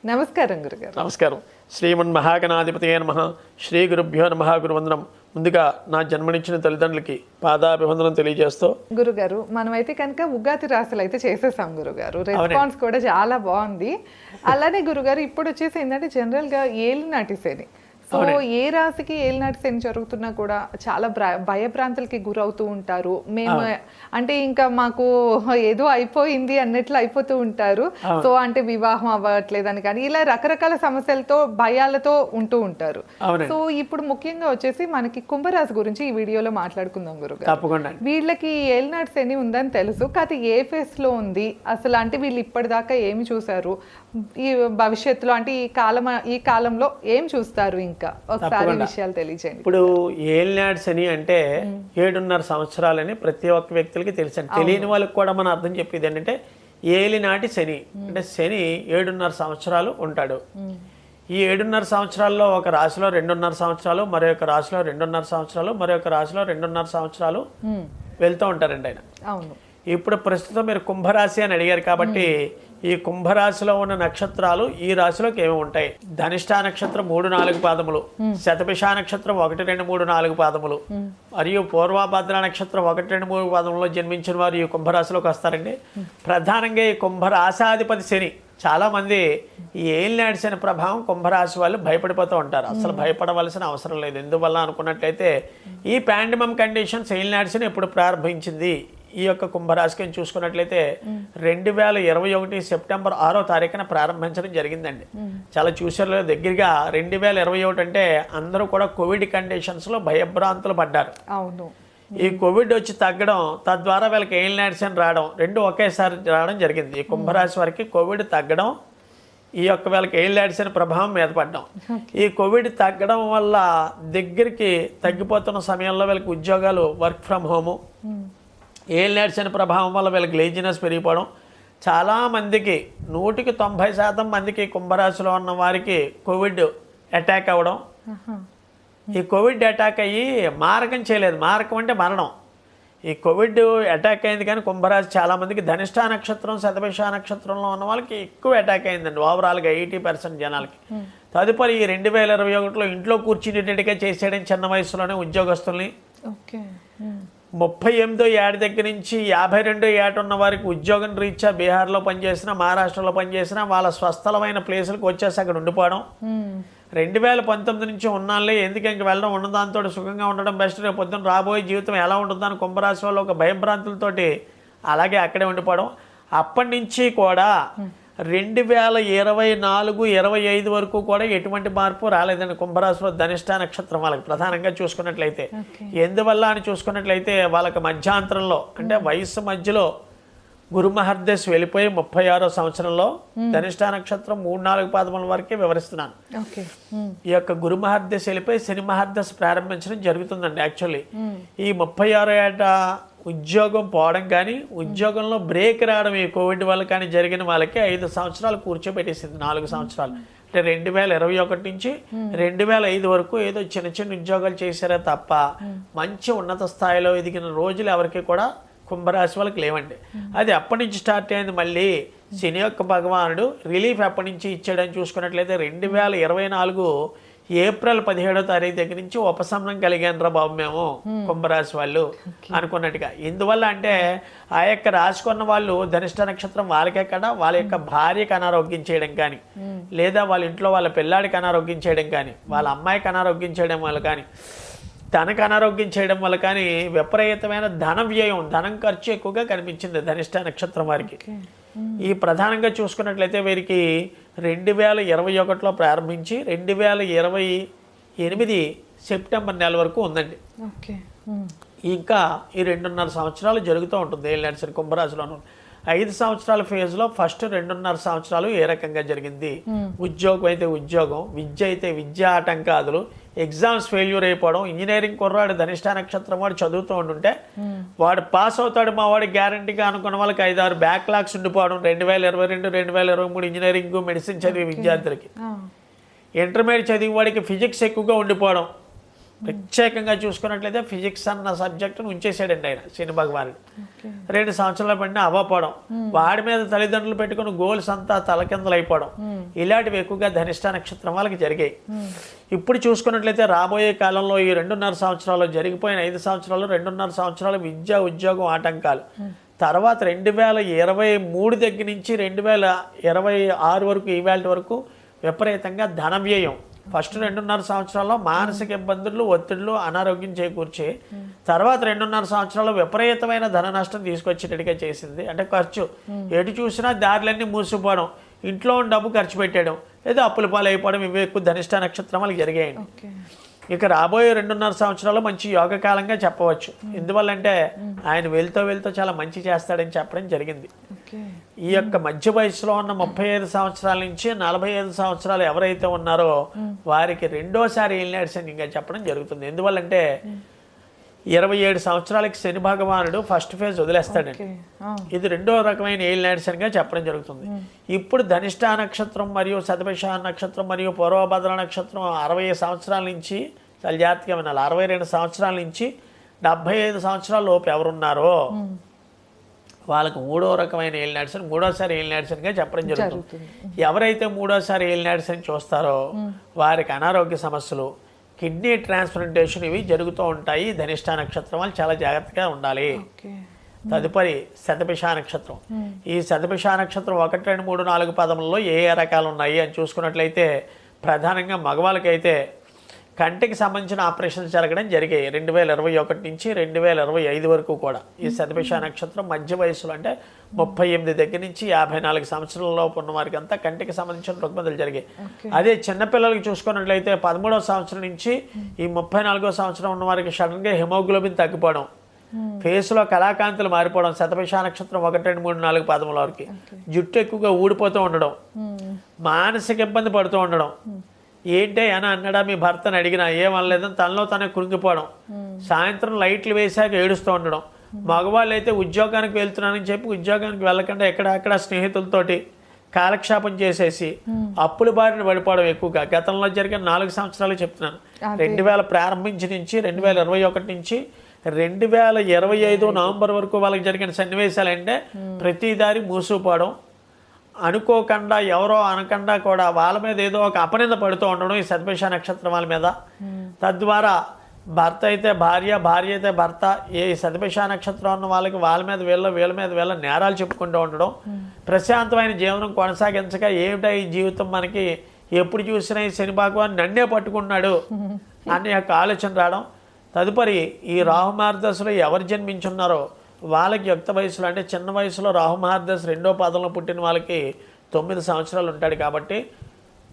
నమస్కారం గురుగారు. నమస్కారం. శ్రీమన్ మహాగణాధిపతయే నమః. శ్రీ గురుభ్యో నమః. గురువందనం. ముందుగా నా జన్మనిచ్చిన తల్లిదండ్రులకి పాదాభివందనం తెలియజేస్తూ, గురుగారు మనమైతే కనుక ఉగాది రాశులు అయితే చేసేసాం గురుగారు. రెస్పాన్స్ కూడా చాలా బాగుంది. అలానే గురుగారు ఇప్పుడు వచ్చేసి ఏంటంటే జనరల్గా ఏలినాటి శని, సో ఏ రాశికి ఏలినాటి శని జరుగుతున్నా కూడా చాలా భయభ్రాంతులకి గురవుతూ ఉంటారు. మేము అంటే ఇంకా మాకు ఏదో అయిపోయింది అన్నట్లు అయిపోతూ ఉంటారు. సో అంటే వివాహం అవ్వట్లేదని కానీ ఇలా రకరకాల సమస్యలతో భయాలతో ఉంటూ ఉంటారు. సో ఇప్పుడు ముఖ్యంగా వచ్చేసి మనకి కుంభరాశి గురించి ఈ వీడియోలో మాట్లాడుకుందాం గురుగారు. వీళ్ళకి ఏలినాటి శని ఉందని తెలుసు, కాదు ఏ ఫేస్ లో ఉంది అసలు, అంటే వీళ్ళు ఇప్పటిదాకా ఏమి చూసారు, ఈ భవిష్యత్తులో అంటే ఈ కాలంలో ఏం చూస్తారు, ఇంకా ఒకసారి విషయాలు తెలియజేయండి. ఇప్పుడు ఏలినాటి శని అంటే 7.5 సంవత్సరాలని ప్రతి ఒక్క వ్యక్తులకి తెలుసు. తెలియని వాళ్ళకి కూడా మనం అర్థం చెప్పేది ఏంటంటే ఏలినాటి శని అంటే శని 7.5 సంవత్సరాలు ఉంటాడు. ఈ 7.5 సంవత్సరాల్లో ఒక రాశిలో 2.5 సంవత్సరాలు, మరొక రాశిలో 2.5 సంవత్సరాలు, మరొక రాశిలో 2.5 సంవత్సరాలు వెళ్తూ ఉంటారండి ఆయన. అవును. ఇప్పుడు ప్రస్తుతం మీరు కుంభరాశి అని అడిగారు కాబట్టి ఈ కుంభరాశిలో ఉన్న నక్షత్రాలు ఈ రాశిలోకి ఏమి ఉంటాయి? ధనిష్ఠా నక్షత్రం 3-4 పాదములు, శతభిష నక్షత్రం 1-2-3-4 పాదములు, మరియు పూర్వభద్ర నక్షత్రం 1-2-3 పాదములో జన్మించిన వారు ఈ కుంభరాశిలోకి వస్తారండి. ప్రధానంగా ఈ కుంభరాశాధిపతి శని, చాలా మంది ఈ ఏలినాటి శని ప్రభావం కుంభరాశి వాళ్ళు భయపడిపోతూ ఉంటారు. అసలు భయపడవలసిన అవసరం లేదు. ఎందువల్ల అనుకున్నట్లయితే ఈ పాండమిక్ కండిషన్స్ ఏలినాటి శని ఎప్పుడు ప్రారంభించింది ఈ యొక్క కుంభరాశికి చూసుకున్నట్లయితే 2021 సెప్టెంబర్ 6వ తారీఖున ప్రారంభించడం జరిగిందండి. చాలా చూసారు దగ్గరగా 2021 అంటే అందరూ కూడా కోవిడ్ కండిషన్స్లో భయభ్రాంతులు పడ్డారు. అవును. ఈ కోవిడ్ వచ్చి తగ్గడం, తద్వారా వీళ్ళకి ఏలినాటి శని రావడం, రెండు ఒకేసారి రావడం జరిగింది. ఈ కుంభరాశి వారికి కోవిడ్ తగ్గడం, ఈ యొక్క వీళ్ళకి ఏలినాటి శని ప్రభావం మీద పడ్డం. ఈ కోవిడ్ తగ్గడం వల్ల దగ్గరికి తగ్గిపోతున్న సమయంలో వీళ్ళకి ఉద్యోగాలు వర్క్ ఫ్రమ్ హోము, ఏలినాటి శని ప్రభావం వల్ల వీళ్ళకి లేజినెస్ పెరిగిపోవడం, చాలామందికి 100% మందికి కుంభరాశిలో ఉన్న వారికి కోవిడ్ అటాక్ అవ్వడం. ఈ కోవిడ్ అటాక్ అయ్యి మారకం చేయలేదు, మారకం అంటే మరణం. ఈ కోవిడ్ అటాక్ అయింది కానీ కుంభరాశి చాలామందికి ధనిష్ఠా నక్షత్రం, శతభిష నక్షత్రంలో ఉన్న వాళ్ళకి ఎక్కువ అటాక్ అయిందండి. ఓవరాల్గా 80% జనాలకి. తదుపరి ఈ 2021లో ఇంట్లో కూర్చునేటట్టుగా చేసేయడం, చిన్న వయసులోనే ఉద్యోగస్తుల్ని. 38వ ఏట దగ్గర నుంచి 52వ ఏట ఉన్న వారికి ఉద్యోగం రీత్యా బీహార్లో పనిచేసినా, మహారాష్ట్రలో పనిచేసినా వాళ్ళ స్వస్థలమైన ప్లేసులకు వచ్చేసి అక్కడ ఉండిపోవడం. 2019 నుంచి ఉన్నాళ్ళే ఎందుకు ఇంక వెళ్ళడం, ఉన్నదాంతో సుఖంగా ఉండడం బెస్ట్, రేపు పొద్దున్న రాబోయే జీవితం ఎలా ఉంటుందని కుంభరాశి వాళ్ళు ఒక భయభ్రాంతులతోటి అలాగే అక్కడే ఉండిపోవడం. అప్పటి నుంచి కూడా 2024-25 వరకు కూడా ఎటువంటి మార్పు రాలేదండి కుంభరాశిలో ధనిష్ఠా నక్షత్రం వాళ్ళకి. ప్రధానంగా చూసుకున్నట్లయితే ఎందువల్ల అని చూసుకున్నట్లయితే వాళ్ళకి మధ్యాంతరంలో అంటే వయస్సు మధ్యలో గురు మహర్దశ వెళ్ళిపోయి 36వ సంవత్సరంలో ధనిష్ఠా నక్షత్రం 3-4 పాదముల వరకే వివరిస్తున్నాను. ఈ యొక్క గురు మహర్దశ వెళ్ళిపోయి శని మహర్దశ ప్రారంభించడం జరుగుతుందండి. యాక్చువల్లీ ఈ 36వ ఏట ఉద్యోగం పోవడం కానీ, ఉద్యోగంలో బ్రేక్ రావడం ఈ కోవిడ్ వల్ల కానీ జరిగిన వాళ్ళకి 5 సంవత్సరాలు కూర్చోబెట్టేసింది. 4 సంవత్సరాలు అంటే 2021 నుంచి 2005 వరకు ఏదో చిన్న చిన్న ఉద్యోగాలు చేశారే తప్ప మంచి ఉన్నత స్థాయిలో ఎదిగిన రోజులు ఎవరికి కూడా కుంభరాశి వాళ్ళకి లేవండి. అది అప్పటి నుంచి స్టార్ట్ అయింది. మళ్ళీ శని యొక్క భగవానుడు రిలీఫ్ ఎప్పటి నుంచి ఇచ్చాడని చూసుకున్నట్లయితే 2024 ఏప్రిల్ 17వ తారీఖు దగ్గర నుంచి ఉపశమనం కలిగానరా బాబు మేము కుంభరాశి వాళ్ళు అనుకున్నట్టుగా. ఎందువల్ల అంటే ఆ యొక్క రాశికున్న వాళ్ళు ధనిష్ఠ నక్షత్రం వాళ్ళకే కదా వాళ్ళ యొక్క భార్యకి అనారోగ్యం చేయడం కానీ, లేదా వాళ్ళ ఇంట్లో వాళ్ళ పిల్లాడికి అనారోగ్యం చేయడం కానీ, వాళ్ళ అమ్మాయికి అనారోగ్యం చేయడం వల్ల కానీ, తనకు అనారోగ్యం చేయడం వల్ల కానీ విపరీతమైన ధన వ్యయం, ధనం ఖర్చు ఎక్కువగా కనిపించింది ధనిష్ఠ నక్షత్రం వారికి. ఈ ప్రధానంగా చూసుకున్నట్లయితే వీరికి 2021లో ప్రారంభించి 2028 సెప్టెంబర్ నెల వరకు ఉందండి. ఇంకా ఈ 2.5 సంవత్సరాలు జరుగుతూ ఉంటుంది ఏలినాటి శని కుంభరాశిలోనూ. 5 సంవత్సరాల ఫేజ్లో ఫస్ట్ 2.5 సంవత్సరాలు ఏ రకంగా జరిగింది, ఉద్యోగం అయితే ఉద్యోగం, విద్య అయితే విద్యా ఆటంకాదులు, ఎగ్జామ్స్ ఫెయిల్యూర్ అయిపోవడం. ఇంజనీరింగ్ కుర్రాడు ధనిష్ఠా నక్షత్రం వాడు చదువుతూ ఉంటుంటే వాడు పాస్ అవుతాడు మా వాడు గ్యారంటీగా అనుకున్న వాళ్ళకి 5-6 బ్యాక్లాగ్స్ ఉండిపోవడం. 2022-2023 ఇంజనీరింగ్ మెడిసిన్ చదివే విద్యార్థులకి, ఇంటర్మీడియట్ చదివే వాడికి ఫిజిక్స్ ఎక్కువగా ఉండిపోవడం, ప్రత్యేకంగా చూసుకున్నట్లయితే ఫిజిక్స్ అన్న సబ్జెక్టును ఉంచేసాడండి ఆయన శని భగవానుడు. 2 సంవత్సరాల పడిన అవ్వపోవడం, వాడి మీద తల్లిదండ్రులు పెట్టుకున్న గోల్స్ అంతా తలకిందలు అయిపోవడం, ఇలాంటివి ఎక్కువగా ధనిష్ట నక్షత్రం వాళ్ళకి జరిగాయి. ఇప్పుడు చూసుకున్నట్లయితే రాబోయే కాలంలో ఈ 2.5 సంవత్సరాలు జరిగిపోయిన 5 సంవత్సరాలు 2.5 సంవత్సరాలు విద్య ఉద్యోగం ఆటంకాలు, తర్వాత 2023 దగ్గర నుంచి 2026 వరకు ఈవేళ వరకు విపరీతంగా ధన వ్యయం. ఫస్ట్ 2.5 సంవత్సరాల్లో మానసిక ఇబ్బందులు, ఒత్తిళ్లు, అనారోగ్యం చేకూర్చి తర్వాత 2.5 సంవత్సరాల్లో విపరీతమైన ధన నష్టం తీసుకొచ్చేటట్టుగా చేసింది. అంటే ఖర్చు ఎటు చూసినా దారులన్నీ మూసిపోవడం, ఇంట్లో డబ్బు ఖర్చు పెట్టేయడం, లేదా అప్పుల పాలు అయిపోవడం, ఇవి ఎక్కువ ధనిష్ట నక్షత్రం వాళ్ళకి జరిగాయండి. ఇక రాబోయే 2.5 సంవత్సరాలు మంచి యోగకాలంగా చెప్పవచ్చు. ఎందువల్లంటే ఆయన వెళ్తూ చాలా మంచి చేస్తాడని చెప్పడం జరిగింది. ఈ యొక్క మధ్య వయసులో ఉన్న 35 సంవత్సరాల నుంచి 45 సంవత్సరాలు ఎవరైతే ఉన్నారో వారికి రెండోసారి ఏలినాటి శనిగా చెప్పడం జరుగుతుంది. ఎందువల్లంటే 27 సంవత్సరాలకి శని భగవానుడు ఫస్ట్ ఫేజ్ వదిలేస్తాడండి. ఇది రెండో రకమైన ఏలినాటి శనిగా చెప్పడం జరుగుతుంది. ఇప్పుడు ధనిష్ట నక్షత్రం మరియు శతభిష నక్షత్రం మరియు పూర్వభద్ర నక్షత్రం 60 సంవత్సరాల నుంచి చాలా జాగ్రత్తగా వినాలి. 62 సంవత్సరాల నుంచి 75 సంవత్సరాల లోపు ఎవరున్నారో వాళ్ళకు మూడో రకమైన ఏలినాటి శని, మూడోసారి ఏలినాటి శనిగా చెప్పడం జరుగుతుంది. ఎవరైతే మూడోసారి ఏలినాటి శని చూస్తారో వారికి అనారోగ్య సమస్యలు, కిడ్నీ ట్రాన్స్ప్లాంటేషన్ ఇవి జరుగుతూ ఉంటాయి. ధనిష్ట నక్షత్రం వాళ్ళు చాలా జాగ్రత్తగా ఉండాలి. తదుపరి శతభిష నక్షత్రం. ఈ శతభిష నక్షత్రం 1, 2, 3, 4 పదములలో ఏ రకాలు ఉన్నాయి అని చూసుకున్నట్లయితే ప్రధానంగా మగవాళ్ళకైతే కంటికి సంబంధించిన ఆపరేషన్స్ జరగడం జరిగాయి 2021 నుంచి 2025 వరకు కూడా. ఈ శతభిష నక్షత్రం మధ్య వయసులో అంటే 38 దగ్గర నుంచి 54 సంవత్సరాలలోపు ఉన్న వారికి అంతా కంటికి సంబంధించిన రుగ్మతలు జరిగాయి. అదే చిన్నపిల్లలకి చూసుకున్నట్లయితే 13వ సంవత్సరం నుంచి ఈ 34వ సంవత్సరం ఉన్న వారికి సడన్గా హిమోగ్లోబిన్ తగ్గిపోవడం, ఫేస్లో కళాకాంతులు మారిపోవడం, శతభిష నక్షత్రం 1, 2, 3, 4 పదముల వరకు జుట్టు ఎక్కువగా ఊడిపోతూ ఉండడం, మానసిక ఇబ్బంది పడుతూ ఉండడం, ఏంటే అని అన్నాడా మీ భర్తను అడిగినా ఏమనలేదని తనలో తనే కృంగిపోవడం, సాయంత్రం లైట్లు వేసాక ఏడుస్తూ ఉండడం, మగవాళ్ళు అయితే ఉద్యోగానికి వెళ్తున్నానని చెప్పి ఉద్యోగానికి వెళ్ళకుండా ఎక్కడక్కడ స్నేహితులతోటి కాలక్షేపం చేసేసి అప్పుల బారిన పడిపోవడం ఎక్కువగా గతంలో జరిగిన 4 సంవత్సరాలు చెప్తున్నాను. 2000 ప్రారంభించి నుంచి 2021 నుంచి 2025 నవంబర్ వరకు వాళ్ళకి జరిగిన సన్నివేశాలు అంటే ప్రతి దారి మూసుకుపోవడం, అనుకోకుండా ఎవరో అనకుండా కూడా వాళ్ళ మీద ఏదో ఒక అపనింద పడుతూ ఉండడం ఈ శతభిష నక్షత్రం వాళ్ళ మీద. తద్వారా భర్త అయితే భార్య, భార్య అయితే భర్త, ఏ శతభిష నక్షత్రం ఉన్న వాళ్ళకి వాళ్ళ మీద వీళ్ళ నేరాలు చెప్పుకుంటూ ఉండడం, ప్రశాంతమైన జీవనం కొనసాగించక ఏమిటా ఈ జీవితం మనకి, ఎప్పుడు చూసినా ఈ శని భగవాన్ నన్నే పట్టుకున్నాడు అనే యొక్క ఆలోచన రావడం. తదుపరి ఈ రాహుమార్దశలో ఎవరు జన్మించున్నారో వాళ్ళకి యుక్త వయసులో అంటే చిన్న వయసులో రాహుమహర్దశ 2వ పాదంలో పుట్టిన వాళ్ళకి 9 సంవత్సరాలు ఉంటాడు కాబట్టి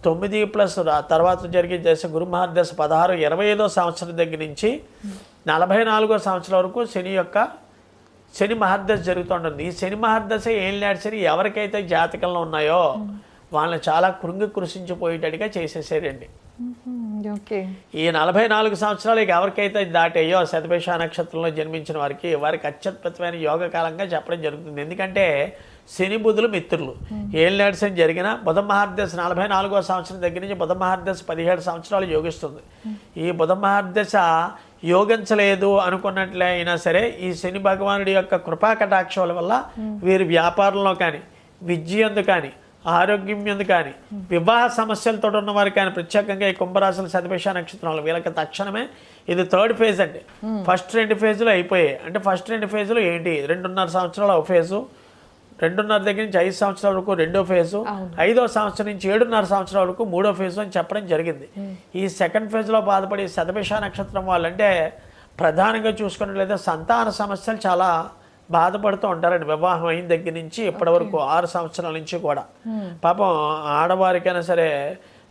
9+ తర్వాత జరిగే దశ గురు మహర్దశ 16, 25వ సంవత్సరం దగ్గర నుంచి 44వ సంవత్సరం వరకు శని మహర్దశ జరుగుతూ ఉంటుంది. ఈ శని మహర్దశ ఏలినాటి శని ఎవరికైతే జాతకంలో ఉన్నాయో వాళ్ళని చాలా కృషించిపోయేటట్టుగా చేసేసారండి. ఈ 44 సంవత్సరాలు ఎవరికైతే దాటాయో శతభిష నక్షత్రంలో జన్మించిన వారికి అత్యద్భుతమైన యోగ కాలంగా చెప్పడం జరుగుతుంది. ఎందుకంటే శని బుధులు మిత్రులు. ఏలినాటి శని జరిగిన బుధ మహర్దశ 44వ సంవత్సరం దగ్గర నుంచి బుధ మహర్దశ 17 సంవత్సరాలు యోగిస్తుంది. ఈ బుధ మహర్దశ యోగించలేదు అనుకున్నట్లే అయినా సరే ఈ శని భగవానుడి యొక్క కృపా కటాక్షాల వల్ల వీరి వ్యాపారంలో కానీ, విద్య యందు కానీ, ఆరోగ్యం ఎందు కానీ, వివాహ సమస్యలతో ఉన్నవారు కానీ, ప్రత్యేకంగా ఈ కుంభరాశుల శతభిష నక్షత్రంలో వీళ్ళకి తక్షణమే ఇది 3rd ఫేజ్ అండి. ఫస్ట్ 2 ఫేజులు అయిపోయాయి. అంటే ఫస్ట్ 2 ఫేజులు ఏంటి, 2.5 సంవత్సరాలు ఒక ఫేజు, 2.5 దగ్గర నుంచి 5 సంవత్సరాల వరకు 2వ ఫేజు, 5వ సంవత్సరం నుంచి 7.5 సంవత్సరాల వరకు 3వ ఫేజు అని చెప్పడం జరిగింది. ఈ 2nd ఫేజ్లో బాధపడి శతభిష నక్షత్రం వాళ్ళంటే ప్రధానంగా చూసుకున్నట్లయితే సంతాన సమస్యలు చాలా బాధపడుతూ ఉంటారండి. వివాహం అయిన దగ్గర నుంచి ఇప్పటి వరకు 6 సంవత్సరాల నుంచి కూడా పాపం ఆడవారికైనా సరే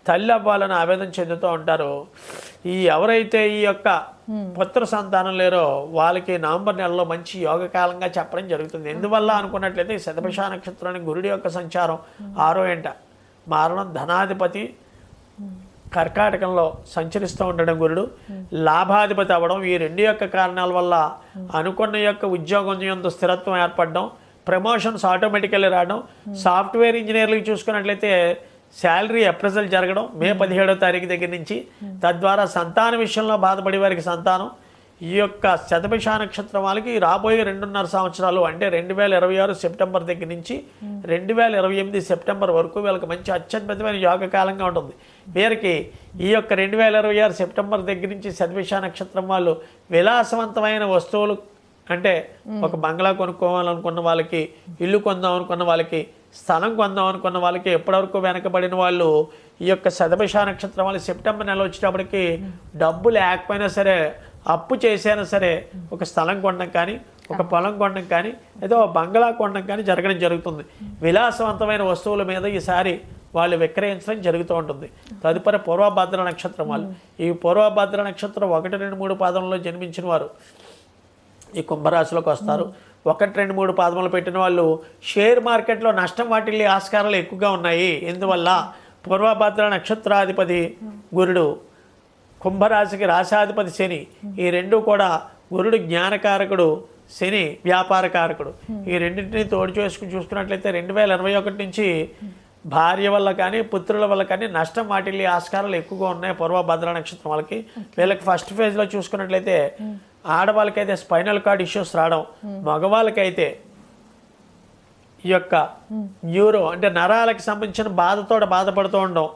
తల్లి అవ్వాలని ఆవేదన చెందుతూ ఉంటారు. ఎవరైతే ఈ యొక్క పుత్ర సంతానం లేరో వాళ్ళకి నవంబర్ నెలలో మంచి యోగకాలంగా చెప్పడం జరుగుతుంది. ఎందువల్ల అనుకున్నట్లయితే ఈ శతభిష నక్షత్రానికి గురుడి యొక్క సంచారం 6వ ఇంట మారణం, ధనాధిపతి కర్కాటకంలో సంచరిస్తూ ఉండడం, గురుడు లాభాధిపతి అవ్వడం, ఈ 2 యొక్క కారణాల వల్ల అనుకున్న యొక్క ఉద్యోగం యందు స్థిరత్వం ఏర్పడడం, ప్రమోషన్స్ ఆటోమేటికల్లీ రావడం. సాఫ్ట్వేర్ ఇంజనీర్లకు చూసుకున్నట్లయితే శాలరీ అప్రైజల్ జరగడం మే 17వ తారీఖు దగ్గర నుంచి, తద్వారా సంతాన విషయంలో బాధపడే వారికి సంతానం. ఈ యొక్క శతభిష నక్షత్రం వాళ్ళకి రాబోయే 2.5 సంవత్సరాలు అంటే 2026 సెప్టెంబర్ దగ్గర నుంచి 2028 సెప్టెంబర్ వరకు వీళ్ళకి మంచి అత్యద్భుతమైన యోగ కాలంగా ఉంటుంది. వీరికి ఈ యొక్క 2026 సెప్టెంబర్ దగ్గర నుంచి శతభిష నక్షత్రం వాళ్ళు విలాసవంతమైన వస్తువులు అంటే ఒక బంగ్లా కొనుక్కోవాలనుకున్న వాళ్ళకి, ఇల్లు కొందాం అనుకున్న వాళ్ళకి, స్థలం కొందాం అనుకున్న వాళ్ళకి, ఎప్పటివరకు వెనకబడిన వాళ్ళు ఈ యొక్క శతభిష నక్షత్రం వాళ్ళు సెప్టెంబర్ నెల వచ్చేటప్పటికి డబ్బు లేకపోయినా సరే, అప్పు చేసైనా సరే ఒక స్థలం కొనడం కానీ, ఒక పొలం కొనడం కానీ, ఏదో బంగ్లా కొనడం కానీ జరగడం జరుగుతుంది. విలాసవంతమైన వస్తువుల మీద ఈసారి వాళ్ళు విక్రయించడం జరుగుతూ ఉంటుంది. తదుపరి పూర్వభద్ర నక్షత్రం వాళ్ళు, ఈ పూర్వభద్ర నక్షత్రం 1, 2, 3 పాదంలో జన్మించిన వారు ఈ కుంభరాశిలోకి వస్తారు. 1, 2, 3 పాదములు పెట్టిన వాళ్ళు షేర్ మార్కెట్లో నష్టం వాటిల్లే ఆస్కారాలు ఎక్కువగా ఉన్నాయి. ఎందువల్ల పూర్వభద్ర నక్షత్రాధిపతి గురుడు, కుంభరాశికి రాశాధిపతి శని, ఈ రెండు కూడా గురుడు జ్ఞానకారకుడు, శని వ్యాపారకారకుడు. ఈ రెండింటిని తోడు చూసుకున్నట్లయితే 2021 నుంచి భార్య వల్ల కానీ పుత్రుల వల్ల కానీ నష్టం వాటిల్లే ఆస్కారాలు ఎక్కువగా ఉన్నాయి పూర్వభద్ర నక్షత్రం వాళ్ళకి. వీళ్ళకి ఫస్ట్ ఫేజ్లో చూసుకున్నట్లయితే ఆడవాళ్ళకైతే స్పైనల్ కార్డ్ ఇష్యూస్ రావడం, మగవాళ్ళకైతే ఈ యొక్క న్యూరో అంటే నరాలకు సంబంధించిన బాధతో బాధపడుతూ ఉండడం,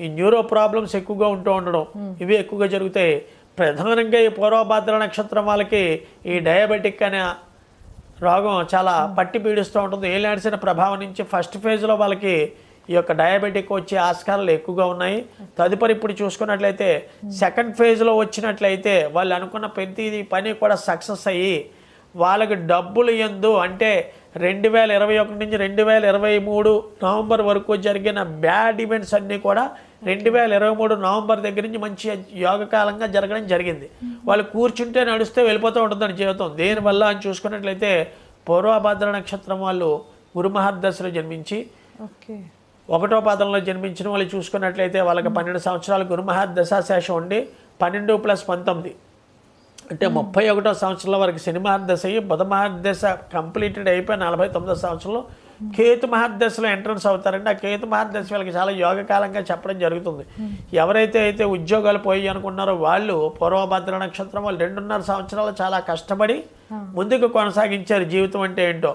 ఈ న్యూరో ప్రాబ్లమ్స్ ఎక్కువగా ఉంటూ ఉండడం, ఇవి ఎక్కువగా జరుగుతాయి. ప్రధానంగా ఈ పూర్వభద్ర నక్షత్రం వాళ్ళకి ఈ డయాబెటిక్ అనే రోగం చాలా పట్టి పీడిస్తూ ఉంటుంది. ఏలినాడ్సిన ప్రభావం నుంచి ఫస్ట్ ఫేజ్లో వాళ్ళకి ఈ యొక్క డయాబెటిక్ వచ్చే ఆస్కారాలు ఎక్కువగా ఉన్నాయి. తదుపరి ఇప్పుడు చూసుకున్నట్లయితే సెకండ్ ఫేజ్లో వచ్చినట్లయితే వాళ్ళు అనుకున్న ప్రతి పని కూడా సక్సెస్ అయ్యి వాళ్ళకి డబ్బులు ఎందు అంటే 2021 నుంచి 2023 నవంబర్ వరకు జరిగిన బ్యాడ్ ఈవెంట్స్ అన్నీ కూడా 2023 నవంబర్ దగ్గర నుంచి మంచి యోగకాలంగా జరగడం జరిగింది. వాళ్ళు కూర్చుంటే నడుస్తే వెళ్ళిపోతూ ఉంటుందని జీవితం. దేనివల్ల అని చూసుకున్నట్లయితే పూర్వభద్ర నక్షత్రం వాళ్ళు గురుమహర్దశలో జన్మించి 1వ పాదంలో జన్మించిన వాళ్ళు చూసుకున్నట్లయితే వాళ్ళకి 12 సంవత్సరాలు గురుమహర్దశాశేషం ఉండి 12 + 19 అంటే 31వ సంవత్సరంలో వరకు శని మహర్దశ అయ్యి బుధ మహర్దశ కంప్లీటెడ్ అయిపోయి 49వ సంవత్సరంలో కేతు మహర్దశలో ఎంట్రన్స్ అవుతారండి. ఆ కేతు మహర్దశ వాళ్ళకి చాలా యోగకాలంగా చెప్పడం జరుగుతుంది. ఎవరైతే ఉద్యోగాలు పోయి అనుకున్నారో వాళ్ళు పూర్వభద్ర నక్షత్రం వాళ్ళు 2.5 సంవత్సరాలు చాలా కష్టపడి ముందుకు కొనసాగించారు జీవితం అంటే ఏంటో.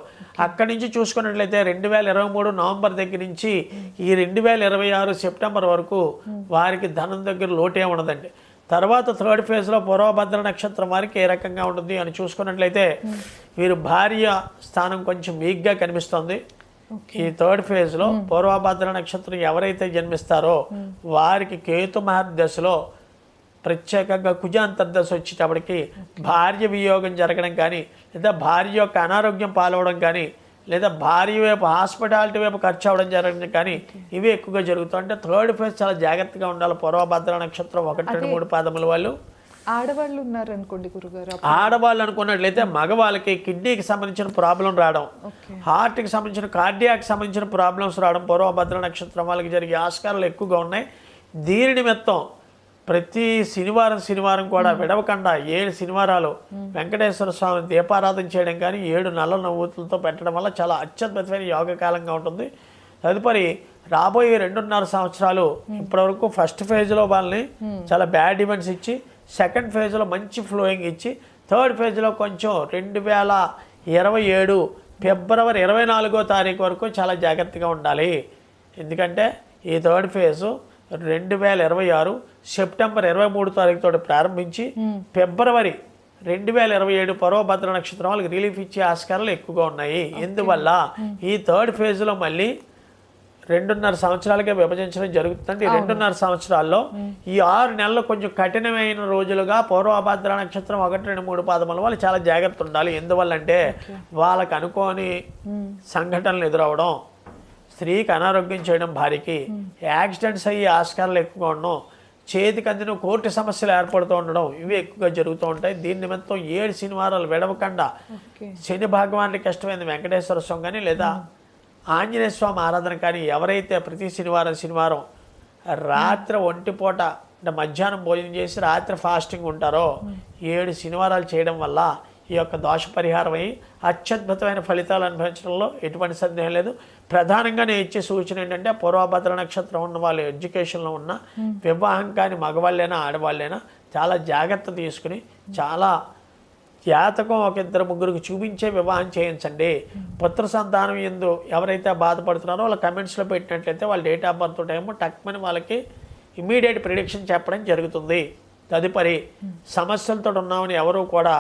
అక్కడి నుంచి చూసుకున్నట్లయితే 2023 నవంబర్ దగ్గర నుంచి ఈ 2026 సెప్టెంబర్ వరకు వారికి ధనం దగ్గర లోటే ఉండదండి. తర్వాత థర్డ్ ఫేజ్లో పూర్వభద్ర నక్షత్రం వారికి ఏ రకంగా ఉంటుంది అని చూసుకున్నట్లయితే వీరు భార్య స్థానం కొంచెం వీక్గా కనిపిస్తుంది. ఈ థర్డ్ ఫేజ్లో పూర్వభద్ర నక్షత్రం ఎవరైతే జన్మిస్తారో వారికి కేతు మహర్దశలో ప్రత్యేకంగా కుజాంతర్దశ వచ్చేటప్పటికి భార్య వియోగం జరగడం కానీ, లేదా భార్య యొక్క అనారోగ్యం పాలవడం కానీ, లేదా భార్య వైపు హాస్పిటాలిటీ వైపు ఖర్చు అవ్వడం జరగడం కానీ ఇవి ఎక్కువగా జరుగుతాయి. అంటే థర్డ్ ఫేజ్ చాలా జాగ్రత్తగా ఉండాలి. పూర్వభద్ర నక్షత్రం 1, 2, 3 పాదముల వాళ్ళు. ఆడవాళ్ళు ఉన్నారు అనుకోండి గురుగారు, ఆడవాళ్ళు అనుకున్నట్లయితే మగవాళ్ళకి కిడ్నీకి సంబంధించిన ప్రాబ్లం రావడం, హార్ట్కి సంబంధించిన కార్డియాకి సంబంధించిన ప్రాబ్లమ్స్ రావడం పూర్వభద్ర నక్షత్రం వాళ్ళకి జరిగే ఆస్కారాలు ఎక్కువగా ఉన్నాయి. దీని నిమిత్తం ప్రతి శనివారం కూడా విడవకుండా 7 శనివారాలు వెంకటేశ్వర స్వామి దీపారాధన చేయడం కానీ 7 నల్ల నవ్వుతులతో పెట్టడం వల్ల చాలా అత్యద్భుతమైన యోగకాలంగా ఉంటుంది. తదుపరి రాబోయే 2.5 సంవత్సరాలు ఇప్పటివరకు ఫస్ట్ ఫేజ్లో వాళ్ళని చాలా బ్యాడ్ ఈవెంట్స్ ఇచ్చి, సెకండ్ ఫేజ్లో మంచి ఫ్లోయింగ్ ఇచ్చి, థర్డ్ ఫేజ్లో కొంచెం 2027 ఫిబ్రవరి 24వ తారీఖు వరకు చాలా జాగ్రత్తగా ఉండాలి. ఎందుకంటే ఈ థర్డ్ ఫేజు 2026 సెప్టెంబర్ 23వ తారీఖుతో ప్రారంభించి ఫిబ్రవరి 2027 పూర్వభద్ర నక్షత్రం వాళ్ళకి రిలీఫ్ ఇచ్చే ఆస్కారాలు ఎక్కువగా ఉన్నాయి. ఎందువల్ల ఈ థర్డ్ ఫేజ్లో మళ్ళీ 2.5 సంవత్సరాలుగా విభజించడం జరుగుతుంది. 2.5 సంవత్సరాల్లో ఈ 6 నెలలు కొంచెం కఠినమైన రోజులుగా పూర్వభద్ర నక్షత్రం 1, 2, 3 పాదముల వాళ్ళు చాలా జాగ్రత్త ఉండాలి. ఎందువల్లంటే వాళ్ళకి అనుకోని సంఘటనలు ఎదురవడం, స్త్రీకి అనారోగ్యం చేయడం, భార్యకి యాక్సిడెంట్స్ అయ్యి ఆస్కారాలు ఎక్కువగా ఉండడం, చేతికి అందిన కోర్టు సమస్యలు ఏర్పడుతూ ఉండడం ఇవి ఎక్కువగా జరుగుతూ ఉంటాయి. దీని నిమిత్తం 7 శనివారాలు విడవకుండా శని భగవానికి ఇష్టమైన వెంకటేశ్వర స్వామి కానీ లేదా ఆంజనేయ స్వామి ఆరాధన కానీ ఎవరైతే ప్రతి శనివారం రాత్రి 1 పూట అంటే మధ్యాహ్నం భోజనం చేసి రాత్రి ఫాస్టింగ్ ఉంటారో 7 శనివారాలు చేయడం వల్ల ఈ యొక్క దోష పరిహారం అయ్యి అత్యద్భుతమైన ఫలితాలు అనుభవించడంలో ఎటువంటి సందేహం లేదు. ప్రధానంగా నేను ఇచ్చే సూచన ఏంటంటే పూర్వభద్ర నక్షత్రం ఉన్న వాళ్ళు ఎడ్యుకేషన్లో ఉన్న వివాహం కాని మగవాళ్ళైనా ఆడవాళ్ళైనా చాలా జాగ్రత్త తీసుకుని చాలా జాతకం ఒక ఇద్దరు ముగ్గురికి చూపించే వివాహం చేయించండి. పుత్ర సంతానం ఎందు ఎవరైతే బాధపడుతున్నారో వాళ్ళ కమెంట్స్లో పెట్టినట్లయితే వాళ్ళ డేట్ ఆఫ్ బర్త్ టైము టక్మని వాళ్ళకి ఇమీడియట్ ప్రిడిక్షన్ చెప్పడం జరుగుతుంది. తదుపరి సమస్యలతో ఉన్నామని ఎవరు కూడా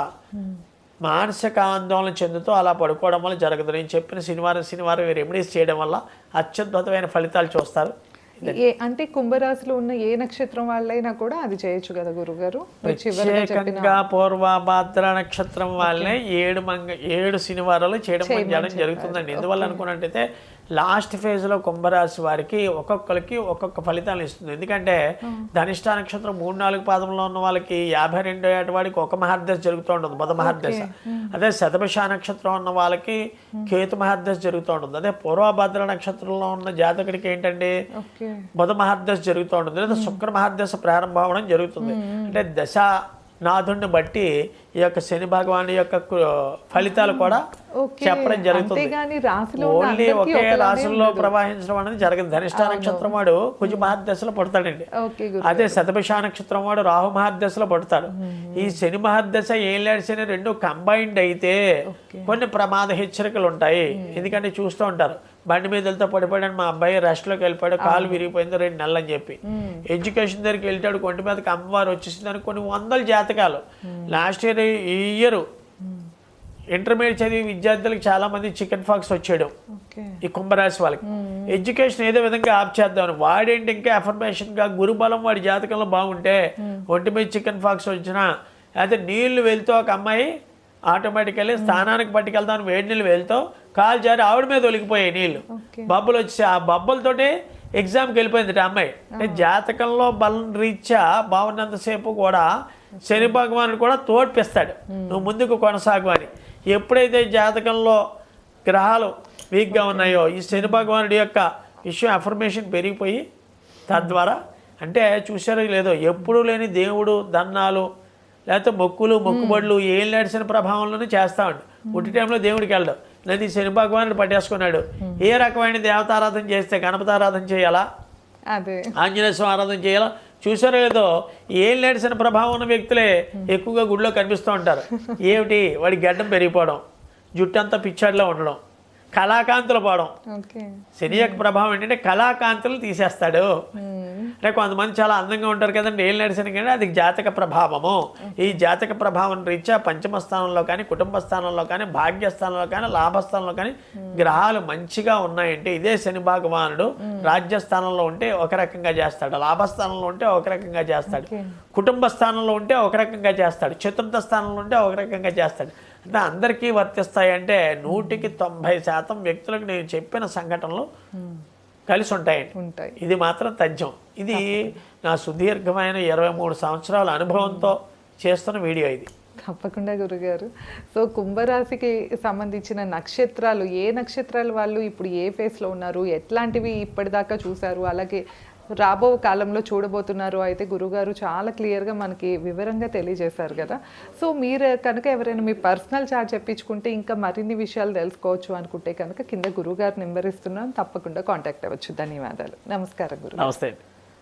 మానసిక ఆందోళన చెందుతూ అలా పడుకోవడం వల్ల జరగదు. నేను చెప్పిన శనివారం రెమెడీస్ చేయడం వల్ల అత్యద్భుతమైన ఫలితాలు చూస్తారు. అంటే కుంభరాశిలో ఉన్న ఏ నక్షత్రం వాళ్ళైనా కూడా అది చేయొచ్చు కదా గురుగారు? ప్రత్యేకంగా పూర్వభద్ర నక్షత్రం వాళ్ళే 7 శనివారాలు చేయడం జరుగుతుందండి. ఎందువల్ల అనుకున్నట్టయితే లాస్ట్ ఫేజ్లో కుంభరాశి వారికి ఒక్కొక్కరికి ఒక్కొక్క ఫలితాలు ఇస్తుంది. ఎందుకంటే ధనిష్ట నక్షత్రం 3-4 పాదంలో ఉన్న వాళ్ళకి 52వ ఏట వాడికి ఒక మహర్దశ జరుగుతూ ఉంటుంది, బుధ మహర్దశ. అదే శతభిష నక్షత్రం ఉన్న వాళ్ళకి కేతు మహర్దశ జరుగుతూ ఉంటుంది. అదే పూర్వభద్ర నక్షత్రంలో ఉన్న జాతకుడికి ఏంటంటే బుధ మహర్దశ జరుగుతూ ఉంటుంది, లేదా శుక్ర మహర్దశ ప్రారంభం అవడం జరుగుతుంది. అంటే దశ నాథుడిని బట్టి ఈ యొక్క శని భగవాన్ యొక్క ఫలితాలు కూడా చెప్పడం జరుగుతుంది. ఓన్లీ ఒకే రాశుల్లో ప్రవహించడం అనేది జరగదు. ధనిష్ట నక్షత్రం వాడు కుజ మహర్దశలో పడతాడండి. అదే శతభిష నక్షత్రం వాడు రాహు మహర్దశలో పడతాడు. ఈ శని మహర్దశ ఏళ్ళేడు శని రెండు కంబైన్డ్ అయితే కొన్ని ప్రమాద హెచ్చరికలు ఉంటాయి. ఎందుకంటే చూస్తూ ఉంటారు, బండి మీద వెళ్తే పడిపోయాడు, మా అబ్బాయి రెస్ట్లోకి వెళ్ళిపోయాడు, కాలు విరిగిపోయింది 2 నెలలు అని చెప్పి. ఎడ్యుకేషన్ దగ్గరికి వెళ్తాడు, కొంటి మీదకి అమ్మవారు వచ్చేసిందని కొన్ని వందల జాతకాలు. లాస్ట్ ఇయర్ ఇంటర్మీడియట్ చదివి విద్యార్థులకు చాలా మంది చికెన్ ఫాక్స్ వచ్చాడు ఈ కుంభరాశి వాళ్ళకి. ఎడ్యుకేషన్ ఏదో విధంగా ఆప్ చేద్దామని వాడేంటి ఇంకా అఫర్మేషన్ గా గురుబలం వాడి జాతకంలో బాగుంటే ఒంటి మీద చికెన్ ఫాక్స్ వచ్చినా, అయితే నీళ్లు వెళ్తూ ఒక అమ్మాయి ఆటోమేటికల్లీ స్థానానికి పట్టుకెళ్తాను వేడి నీళ్ళు వెళ్తూ కాలు జారి ఆవిడ మీద ఒలిగిపోయాయి నీళ్లు, బబ్బులు వచ్చి ఆ బబ్బులతోటి ఎగ్జామ్కి వెళ్ళిపోయింది అమ్మాయి. అంటే జాతకంలో బలం రీత్యా బాగున్నంతసేపు కూడా శని భగవానుడు కూడా తోడ్పిస్తాడు నువ్వు ముందుకు కొనసాగు అని. ఎప్పుడైతే జాతకంలో గ్రహాలు వీక్గా ఉన్నాయో ఈ శని భగవానుడి యొక్క విషయం అఫర్మేషన్ పెరిగిపోయి తద్వారా అంటే చూసారో లేదో ఎప్పుడూ లేని దేవుడు దన్నాలు లేకపోతే మొక్కుబడులు ఏం నడిచిన ప్రభావంలోనే చేస్తామండి. పుట్టి టైంలో దేవుడికి వెళ్ళడం లేదు, ఈ శని భగవానుడు పట్టేసుకున్నాడు. ఏ రకమైన దేవతారాధన చేస్తే గణపతి ఆరాధన చేయాలా, ఆంజనేయ స్వామి ఆరాధన చేయాలా? చూసారో లేదో ఏం నడిచిన ప్రభావం ఉన్న వ్యక్తులే ఎక్కువగా గుడిలో కనిపిస్తూ ఉంటారు. ఏమిటి వాడి గడ్డం పెరిగిపోవడం, జుట్టంతా పిచ్చాడిలో ఉండడం, కళాకాంతులు పోవడం. శని యొక్క ప్రభావం ఏంటంటే కళాకాంతులు తీసేస్తాడు. అంటే కొంతమంది చాలా అందంగా ఉంటారు కదండి, ఏం నడిచిన కానీ అది జాతక ప్రభావము. ఈ జాతక ప్రభావం రీత్యా పంచమ స్థానంలో కానీ కుటుంబ స్థానంలో కానీ భాగ్యస్థానంలో కానీ లాభస్థానంలో కానీ గ్రహాలు మంచిగా ఉన్నాయంటే ఇదే శని భగవానుడు రాజ్యస్థానంలో ఉంటే ఒక రకంగా చేస్తాడు, లాభస్థానంలో ఉంటే ఒక రకంగా చేస్తాడు, కుటుంబ స్థానంలో ఉంటే ఒక రకంగా చేస్తాడు, చతుర్థ స్థానంలో ఉంటే ఒక రకంగా చేస్తాడు. అంటే అందరికీ వర్తిస్తాయంటే 100% వ్యక్తులకు నేను చెప్పిన సంఘటనలు కలిసి ఉంటాయండి. ఇది మాత్రం తథ్యం. ఇది నా సుదీర్ఘమైన 23 సంవత్సరాల అనుభవంతో చేస్తున్న వీడియో ఇది. తప్పకుండా గురుగారు. సో కుంభరాశికి సంబంధించిన నక్షత్రాలు ఏ నక్షత్రాలు వాళ్ళు ఇప్పుడు ఏ ఫేస్లో ఉన్నారు, ఎట్లాంటివి ఇప్పటిదాకా చూశారు, అలాగే రాబో కాలంలో చూడబోతున్నారు అయితే గురుగారు చాలా క్లియర్గా మనకి వివరంగా తెలియజేశారు కదా. సో మీరు కనుక ఎవరైనా మీ పర్సనల్ చార్ట్ చెప్పించుకుంటే ఇంకా మరిన్ని విషయాలు తెలుసుకోవచ్చు అనుకుంటే కనుక కింద గురుగారు నెంబర్ ఇస్తున్నాను, తప్పకుండా కాంటాక్ట్ అవ్వచ్చు. ధన్యవాదాలు. నమస్కారం గురు. నమస్తే.